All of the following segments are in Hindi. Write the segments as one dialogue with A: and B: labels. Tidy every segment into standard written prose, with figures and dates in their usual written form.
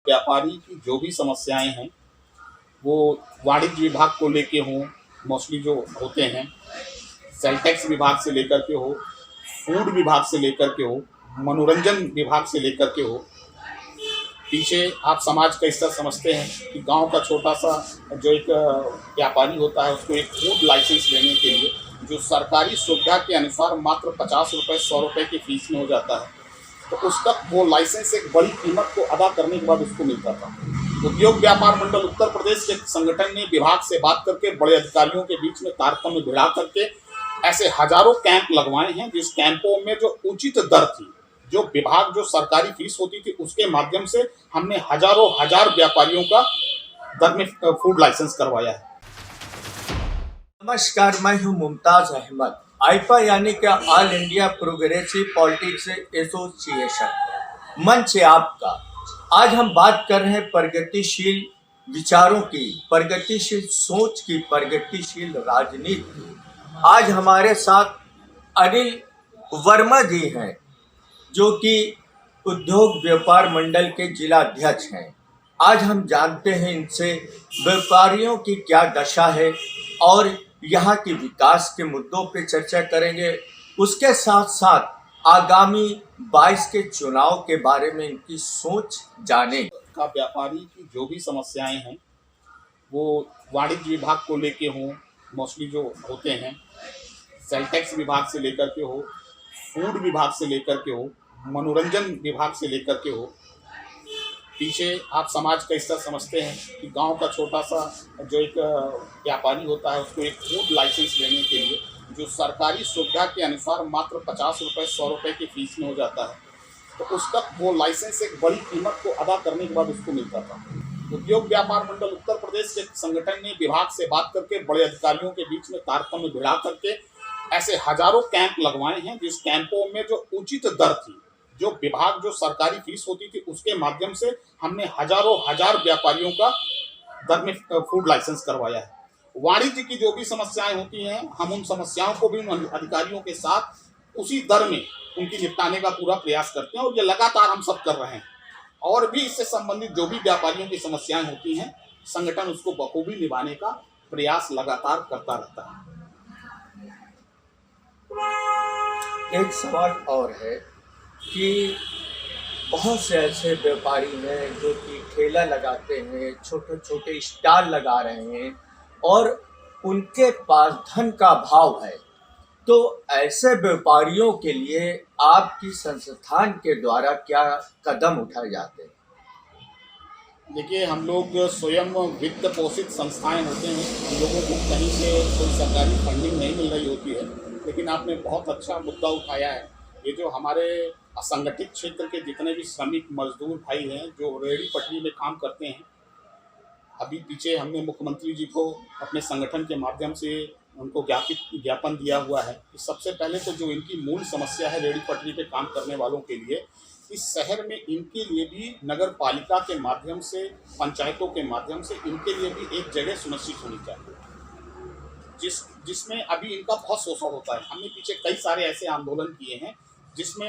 A: व्यापारी की जो भी समस्याएं हैं वो वाणिज्य विभाग को लेके हों, मोस्टली जो होते हैं सेल टैक्स विभाग से लेकर के हो, फूड विभाग से लेकर के हो, मनोरंजन विभाग से लेकर के हो। पीछे आप समाज का हिस्सा समझते हैं कि गांव का छोटा सा जो एक व्यापारी होता है उसको एक फूड लाइसेंस लेने के लिए जो सरकारी सुविधा के अनुसार मात्र 50 रुपये 100 रुपये की फीस में हो जाता है, तो उसका वो लाइसेंस एक बड़ी कीमत को अदा करने के बाद उसको मिलता था। उद्योग व्यापार मंडल उत्तर प्रदेश के संगठन ने विभाग से बात करके बड़े अधिकारियों के बीच में तारतम्य भिड़ा करके ऐसे हजारों कैंप लगवाए हैं, जिस कैंपों में जो उचित दर थी, जो विभाग जो सरकारी फीस होती थी उसके माध्यम से हमने हजारों हजार व्यापारियों का दर में फूड लाइसेंस करवाया है।
B: नमस्कार, मैं हूं मुमताज अहमद। आईपा यानी कि all India progressive politics association मंच से आपका। आज हम बात कर रहे हैं प्रगतिशील विचारों की, प्रगतिशील सोच की, प्रगतिशील राजनीति की। आज हमारे साथ अनिल वर्मा जी हैं जो कि उद्योग व्यापार मंडल के जिला अध्यक्ष हैं। आज हम जानते हैं इनसे व्यापारियों की क्या दशा है और यहाँ के विकास के मुद्दों पर चर्चा करेंगे। उसके साथ साथ आगामी 22 के चुनाव के बारे में इनकी सोच जाने
A: का व्यापारी की जो भी समस्याएं हैं वो वाणिज्य विभाग को लेके हों, मोस्टली जो होते हैं सेल टैक्स विभाग से लेकर के हो, फूड विभाग से लेकर के हो, मनोरंजन विभाग से लेकर के हो। पीछे आप समाज का हिस्सा समझते हैं कि गांव का छोटा सा जो एक व्यापारी होता है उसको एक फूड लाइसेंस लेने के लिए जो सरकारी सुविधा के अनुसार मात्र 50 रुपये 100 रुपये की फीस में हो जाता है, तो उसका वो लाइसेंस एक बड़ी कीमत को अदा करने के बाद उसको मिलता था। उद्योग व्यापार मंडल उत्तर प्रदेश के संगठन ने विभाग से बात करके बड़े अधिकारियों के बीच में तारतम्य भिड़ा करके ऐसे हजारों कैंप लगवाए हैं, जिस कैंपों में जो उचित दर थी, जो विभाग जो सरकारी फीस होती थी उसके माध्यम से हमने हजारों हजार व्यापारियों का दर में फूड लाइसेंस करवाया है। वाणिज्य की जो भी समस्याएं होती हैं हम उन समस्याओं को भी उन अधिकारियों के साथ उसी दर में उनकी निपटाने का पूरा प्रयास करते हैं और ये लगातार हम सब कर रहे हैं। और भी इससे संबंधित जो भी व्यापारियों की समस्याएं होती हैं संगठन उसको बखूबी निभाने का प्रयास लगातार करता रहता है।
B: एक सवाल और है कि बहुत से ऐसे व्यापारी हैं जो कि ठेला लगाते हैं, छोटे छोटे स्टॉल लगा रहे हैं और उनके पास धन का अभाव है, तो ऐसे व्यापारियों के लिए आपकी संस्थान के द्वारा क्या कदम उठाए जाते हैं?
A: देखिए, हम लोग स्वयं वित्त पोषित संस्थाएं होते हैं, हम लोगों को कहीं से कोई सरकारी फंडिंग नहीं मिल रही होती है। लेकिन आपने बहुत अच्छा मुद्दा उठाया है। ये जो हमारे असंगठित क्षेत्र के जितने भी श्रमिक मजदूर भाई हैं जो रेहड़ी पटरी में काम करते हैं, अभी पीछे हमने मुख्यमंत्री जी को अपने संगठन के माध्यम से उनको ज्ञापन दिया हुआ है कि सबसे पहले तो जो इनकी मूल समस्या है रेहड़ी पटरी पे काम करने वालों के लिए, इस शहर में इनके लिए भी नगर पालिका के माध्यम से, पंचायतों के माध्यम से इनके लिए भी एक जगह सुनिश्चित होनी चाहिए जिसमें अभी इनका बहुत शोषण होता है। हमने पीछे कई सारे ऐसे आंदोलन किए हैं जिसमें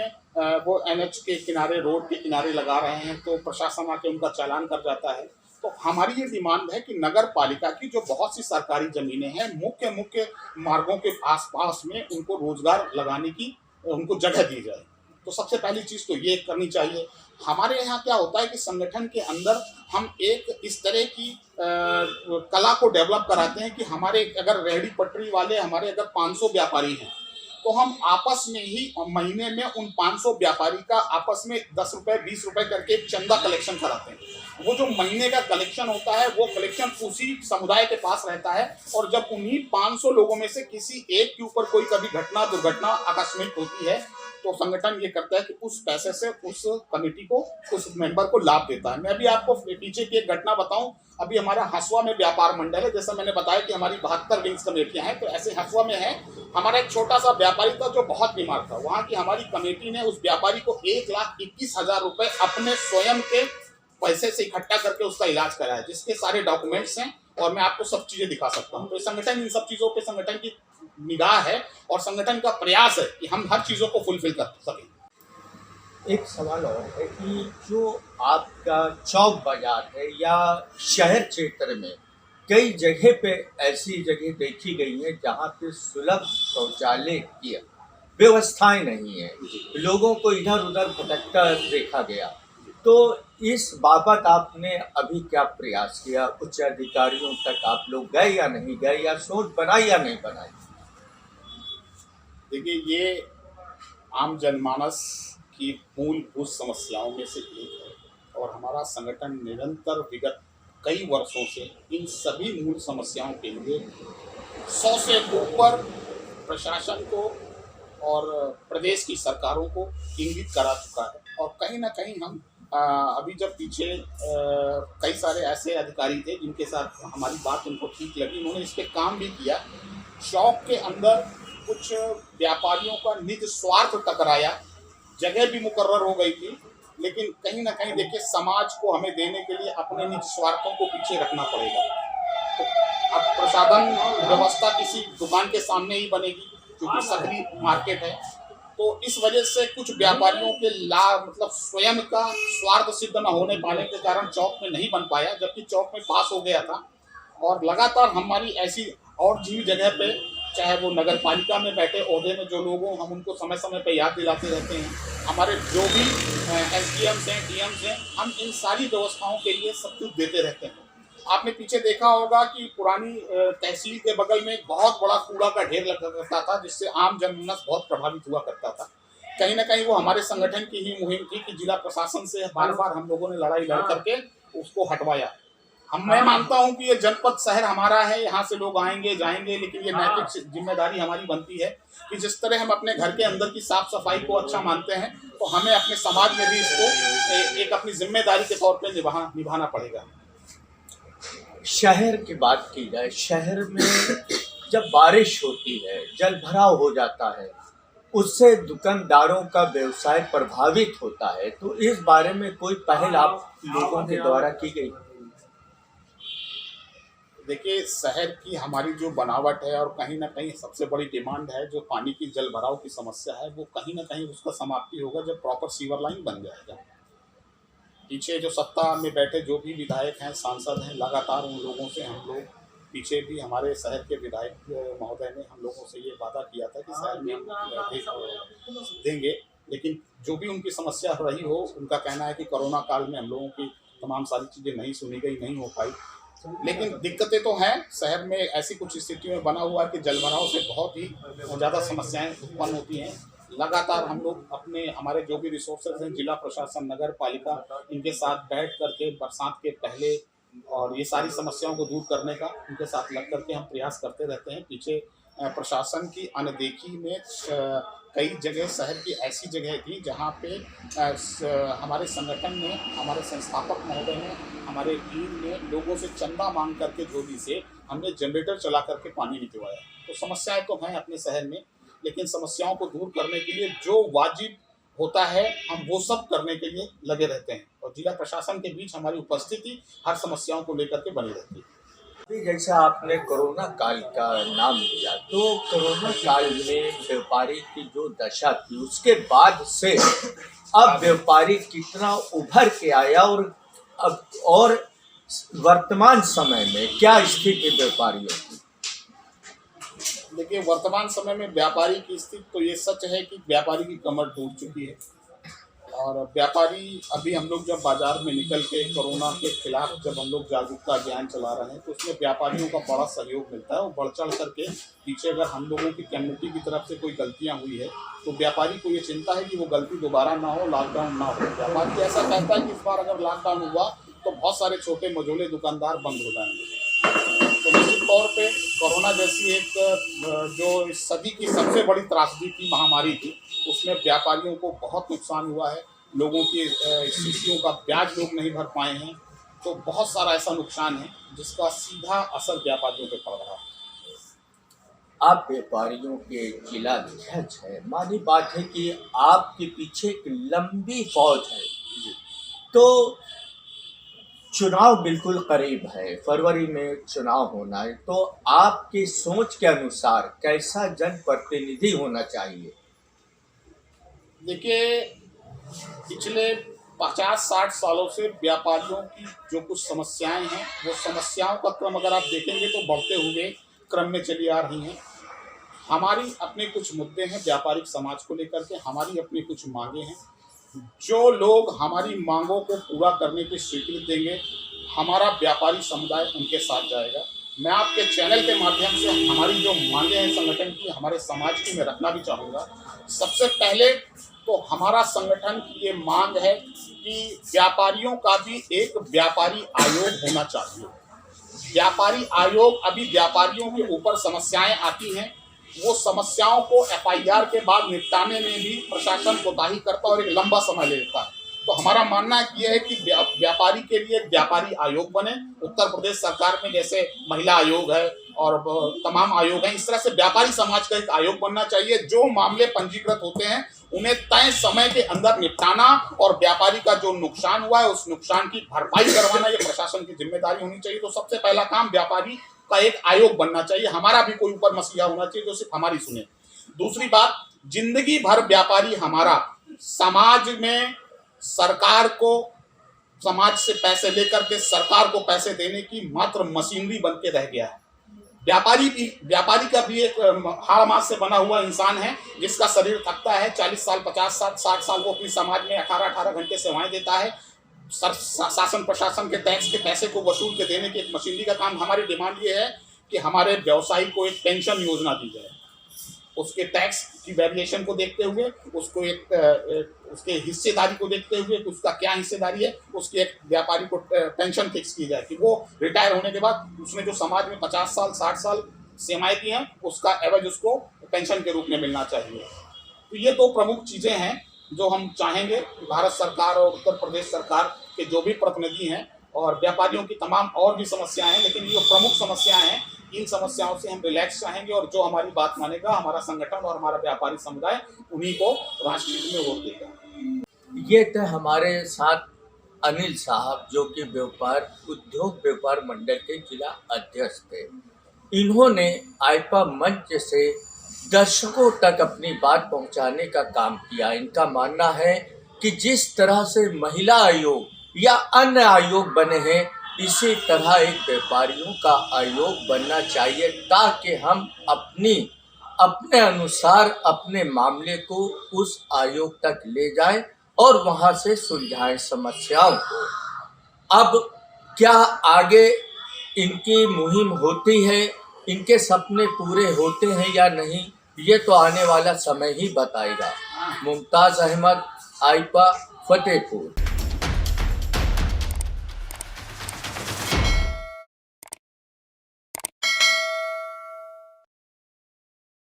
A: वो NH के किनारे, रोड के किनारे लगा रहे हैं तो प्रशासन आके उनका चालान कर जाता है। तो हमारी ये डिमांड है कि नगर पालिका की जो बहुत सी सरकारी ज़मीनें हैं मुख्य मार्गों के आसपास में उनको रोजगार लगाने की उनको जगह दी जाए। तो सबसे पहली चीज़ तो ये करनी चाहिए। हमारे यहाँ क्या होता है कि संगठन के अंदर हम एक इस तरह की कला को डेवलप कराते हैं कि हमारे अगर रेहड़ी पटरी वाले हमारे अगर 500 व्यापारी हैं तो हम आपस में ही महीने में उन 500 व्यापारी का आपस में 10 रुपये 20 रुपये करके चंदा कलेक्शन कराते हैं। वो जो महीने का कलेक्शन होता है वो कलेक्शन उसी समुदाय के पास रहता है और जब उन्हीं 500 लोगों में से किसी एक के ऊपर कोई कभी दुर्घटना आकस्मिक होती है तो संगठन ये करता है कि उस पैसे से उस कमेटी को, उस मेंबर को लाभ देता है। मैं अभी आपको पीछे की एक घटना बताऊं। अभी हमारा हसुआ में व्यापार मंडल है, जैसा मैंने बताया कि हमारी 72 विंग्स कमेटियां हैं, तो ऐसे हसुआ में है हमारा एक छोटा सा व्यापारी था जो बहुत बीमार था। वहाँ की हमारी कमेटी ने उस व्यापारी को 1,21,000 रुपये अपने स्वयं के पैसे से इकट्ठा करके उसका इलाज कराया, जिसके सारे डॉक्यूमेंट्स हैं और मैं आपको सब चीज़ें दिखा सकता हूँ। तो संगठन इन सब चीज़ों पे संगठन की निगाह है और संगठन का प्रयास है कि हम हर चीज़ों को फुलफिल कर सकें।
B: एक सवाल और है कि जो आपका चौक बाजार है या शहर क्षेत्र में कई जगह पे ऐसी जगह देखी गई है जहाँ पे सुलभ शौचालय की व्यवस्थाएं नहीं है, लोगों को इधर उधर भटकता देखा गया। तो इस बाबत आपने अभी क्या प्रयास किया? उच्च अधिकारियों तक आप लोग गए या नहीं गए, या सोच बनाई या नहीं बनाई?
A: देखिए, ये आम जनमानस की मूलभूत समस्याओं में से एक है और हमारा संगठन निरंतर विगत कई वर्षों से इन सभी मूल समस्याओं के लिए 100 से ऊपर प्रशासन को और प्रदेश की सरकारों को इंगित करा चुका है। और कहीं ना कहीं हम अभी जब पीछे कई सारे ऐसे अधिकारी थे जिनके साथ हमारी बात उनको ठीक लगी, उन्होंने इस पर काम भी किया। चौक के अंदर कुछ व्यापारियों का निज स्वार्थ टकराया, जगह भी मुकर्रर हो गई थी, लेकिन कहीं ना कहीं देखिए समाज को हमें देने के लिए अपने निज स्वार्थों को पीछे रखना पड़ेगा। तो अब प्रसाधन व्यवस्था किसी दुकान के सामने ही बनेगी क्योंकि सकरी मार्केट है, तो इस वजह से कुछ व्यापारियों के लाभ मतलब स्वयं का स्वार्थ सिद्ध न होने पाने के कारण चौक में नहीं बन पाया, जबकि चौक में पास हो गया था। और लगातार हमारी ऐसी और भी जगह पे, चाहे वो नगर पालिका में बैठे ओहदे में जो लोग हों, हम उनको समय समय पे याद दिलाते रहते हैं। हमारे जो भी एसडीएम्स हैं, डीएम्स हैं, हम इन सारी व्यवस्थाओं के लिए सब कुछ देते रहते हैं। आपने पीछे देखा होगा कि पुरानी तहसील के बगल में एक बहुत बड़ा कूड़ा का ढेर लगा करता था, जिससे आम जनमानस बहुत प्रभावित हुआ करता था। कहीं ना कहीं वो हमारे संगठन की ही मुहिम थी कि जिला प्रशासन से बार बार हम लोगों ने लड़ाई लड़ करके उसको हटवाया। मैं मानता हूं कि ये जनपद शहर हमारा है, यहाँ से लोग आएंगे जाएंगे, लेकिन ये नैतिक जिम्मेदारी हमारी बनती है कि जिस तरह हम अपने घर के अंदर की साफ सफाई को अच्छा मानते हैं, तो हमें अपने समाज में भी इसको एक अपनी जिम्मेदारी के तौर पर निभाना पड़ेगा।
B: शहर की बात की जाए, शहर में जब बारिश होती है, जल भराव हो जाता है, उससे दुकानदारों का व्यवसाय प्रभावित होता है, तो इस बारे में कोई पहल आप लोगों के द्वारा की गई?
A: देखिए, शहर की हमारी जो बनावट है और कहीं ना कहीं सबसे बड़ी डिमांड है जो पानी की जल भराव की समस्या है, वो कहीं ना कहीं उसका समाप्ति होगा जब प्रॉपर सीवर लाइन बन जाएगा। पीछे जो सत्ता में बैठे जो भी विधायक हैं, सांसद हैं, लगातार उन लोगों से हम लोग, पीछे भी हमारे शहर के विधायक महोदय ने हम लोगों से ये वादा किया था कि शहर में हम देंगे, लेकिन जो भी उनकी समस्या रही हो, उनका कहना है कि कोरोना काल में हम लोगों की तमाम सारी चीज़ें नहीं सुनी गई, नहीं हो पाई। लेकिन दिक्कतें तो हैं, शहर में ऐसी कुछ स्थितियों में बना हुआ है कि जलभराव से बहुत ही ज़्यादा समस्याएं उत्पन्न होती हैं। लगातार हम लोग अपने हमारे जो भी रिसोर्सेज हैं, जिला प्रशासन, नगर पालिका, इनके साथ बैठ करके बरसात के पहले और ये सारी समस्याओं को दूर करने का उनके साथ लग करके हम प्रयास करते रहते हैं। पीछे प्रशासन की अनदेखी में कई जगह शहर की ऐसी जगह थी जहाँ पे हमारे संगठन ने, हमारे संस्थापक महोदय ने, हमारे टीम ने लोगों से चंदा मांग करके झोली से हमने जनरेटर चला करके पानी निकलवाया। तो समस्याएं तो हैं अपने शहर में, लेकिन समस्याओं को दूर करने के लिए जो वाजिब होता है हम वो सब करने के लिए लगे रहते हैं और जिला प्रशासन के बीच हमारी उपस्थिति हर समस्याओं को लेकर के बनी रहती है।
B: जैसे आपने कोरोना काल का नाम लिया, तो कोरोना काल में व्यापारी की जो दशा थी, उसके बाद से अब व्यापारी कितना उभर के आया और वर्तमान समय में क्या स्थिति व्यापारियों की?
A: देखिए, वर्तमान समय में व्यापारी की स्थिति तो ये सच है कि व्यापारी की कमर टूट चुकी है और व्यापारी अभी हम लोग जब बाजार में निकल के कोरोना के खिलाफ जब हम लोग जागरूकता अभियान चला रहे हैं, तो उसमें व्यापारियों का बड़ा सहयोग मिलता है और बढ़ चढ़ करके पीछे अगर हम लोगों की कम्युनिटी की तरफ से कोई गलतियां हुई है तो व्यापारी को ये चिंता है कि वो गलती दोबारा ना हो, लॉकडाउन ना हो। व्यापारी ऐसा कहता है कि इस बार अगर लॉकडाउन हुआ तो बहुत सारे छोटे मझोले दुकानदार बंद हो जाएंगे। तो निश्चित तौर पे कोरोना जैसी एक जो इस सदी की सबसे बड़ी त्रासदी थी, महामारी थी, उसमें व्यापारियों को बहुत नुकसान हुआ है। लोगों की स्थितियों का ब्याज लोग नहीं भर पाए हैं, तो बहुत सारा ऐसा नुकसान है जिसका सीधा असर व्यापारियों पे पड़ रहा है।
B: आप व्यापारियों के जिला अध्यक्ष हैं, मानी बात है कि आपके पीछे एक लंबी फौज है, तो चुनाव बिल्कुल करीब है, फरवरी में चुनाव होना है, तो आपकी सोच के अनुसार कैसा जनप्रतिनिधि होना चाहिए?
A: देखिए, पिछले 50-60 सालों से व्यापारियों की जो कुछ समस्याएं हैं, वो समस्याओं का क्रम अगर आप देखेंगे तो बढ़ते हुए क्रम में चली आ रही हैं। हमारी अपने कुछ मुद्दे हैं व्यापारिक समाज को लेकर के, हमारी अपनी कुछ मांगे हैं। जो लोग हमारी मांगों को पूरा करने की स्वीकृति देंगे, हमारा व्यापारी समुदाय उनके साथ जाएगा। मैं आपके चैनल के माध्यम से हमारी जो मांगे हैं संगठन की, हमारे समाज की, मैं रखना भी चाहूँगा। सबसे पहले तो हमारा संगठन की ये मांग है कि व्यापारियों का भी एक व्यापारी आयोग होना चाहिए। व्यापारी आयोग, अभी व्यापारियों के ऊपर समस्याएं आती हैं, वो समस्याओं को एफआईआर के बाद निपटाने में भी प्रशासन कोताही करता और एक लंबा समय लेता है। तो हमारा मानना यह है कि व्यापारी के लिए एक व्यापारी आयोग बने। उत्तर प्रदेश सरकार में जैसे महिला आयोग है और तमाम आयोग हैं, इस तरह से व्यापारी समाज का एक आयोग बनना चाहिए। जो मामले पंजीकृत होते हैं उन्हें तय समय के अंदर निपटाना और व्यापारी का जो नुकसान हुआ है उस नुकसान की भरपाई करवाना, ये प्रशासन की जिम्मेदारी होनी चाहिए। तो सबसे पहला काम व्यापारी का एक आयोग बनना चाहिए। हमारा भी कोई ऊपर मसला होना चाहिए जो सिर्फ हमारी सुने। दूसरी बात, जिंदगी भर व्यापारी हमारा समाज में सरकार को, समाज से पैसे लेकर के सरकार को पैसे देने की मात्र मशीनरी बन के रह गया है। व्यापारी का भी एक हाड़ मास से बना हुआ इंसान है जिसका शरीर थकता है। 40 साल, 50 साल, 60 साल वो अपनी समाज में 18-18 घंटे सेवाएं देता है। शासन प्रशासन के टैक्स के पैसे को वसूल के देने की एक मशीनरी का काम। हमारी डिमांड ये है कि हमारे व्यवसायी को एक पेंशन योजना दी जाए। उसके टैक्स की वेरिएशन को देखते हुए, उसको उसके हिस्सेदारी को देखते हुए, उसका क्या हिस्सेदारी है, उसकी एक व्यापारी को पेंशन फिक्स की जाए कि वो रिटायर होने के बाद उसने जो समाज में 50 साल 60 साल सेवाएं की हैं उसका एवज उसको पेंशन के रूप में मिलना चाहिए। तो ये दो प्रमुख चीज़ें हैं जो हम चाहेंगे कि भारत सरकार और उत्तर प्रदेश सरकार के जो भी प्रतिनिधि हैं, और व्यापारियों की तमाम और भी समस्याएं हैं, लेकिन ये प्रमुख समस्याएं हैं। इन समस्याओं से हम रिलैक्स चाहेंगे और जो हमारी बात मानेगा, हमारा संगठन और हमारा व्यापारी समुदाय, उन्हीं को राष्ट्रहित में वोट देगा।
B: ये थे हमारे साथ अनिल साहब, जो कि उद्योग व्यापार मंडल के जिला अध्यक्ष थे। इन्होंने आईपा मंच से दर्शकों तक अपनी बात पहुंचाने का काम किया। इनका मानना है कि जिस तरह से महिला आयोग या अन्य आयोग बने हैं, इसी तरह एक व्यापारियों का आयोग बनना चाहिए, ताकि हम अपने अनुसार अपने मामले को उस आयोग तक ले जाएं और वहां से सुलझाएं समस्याओं को। अब क्या आगे इनकी मुहिम होती है, इनके सपने पूरे होते हैं या नहीं, ये तो आने वाला समय ही बताएगा। मुमताज़ अहमद, आईपा, फतेहपुर।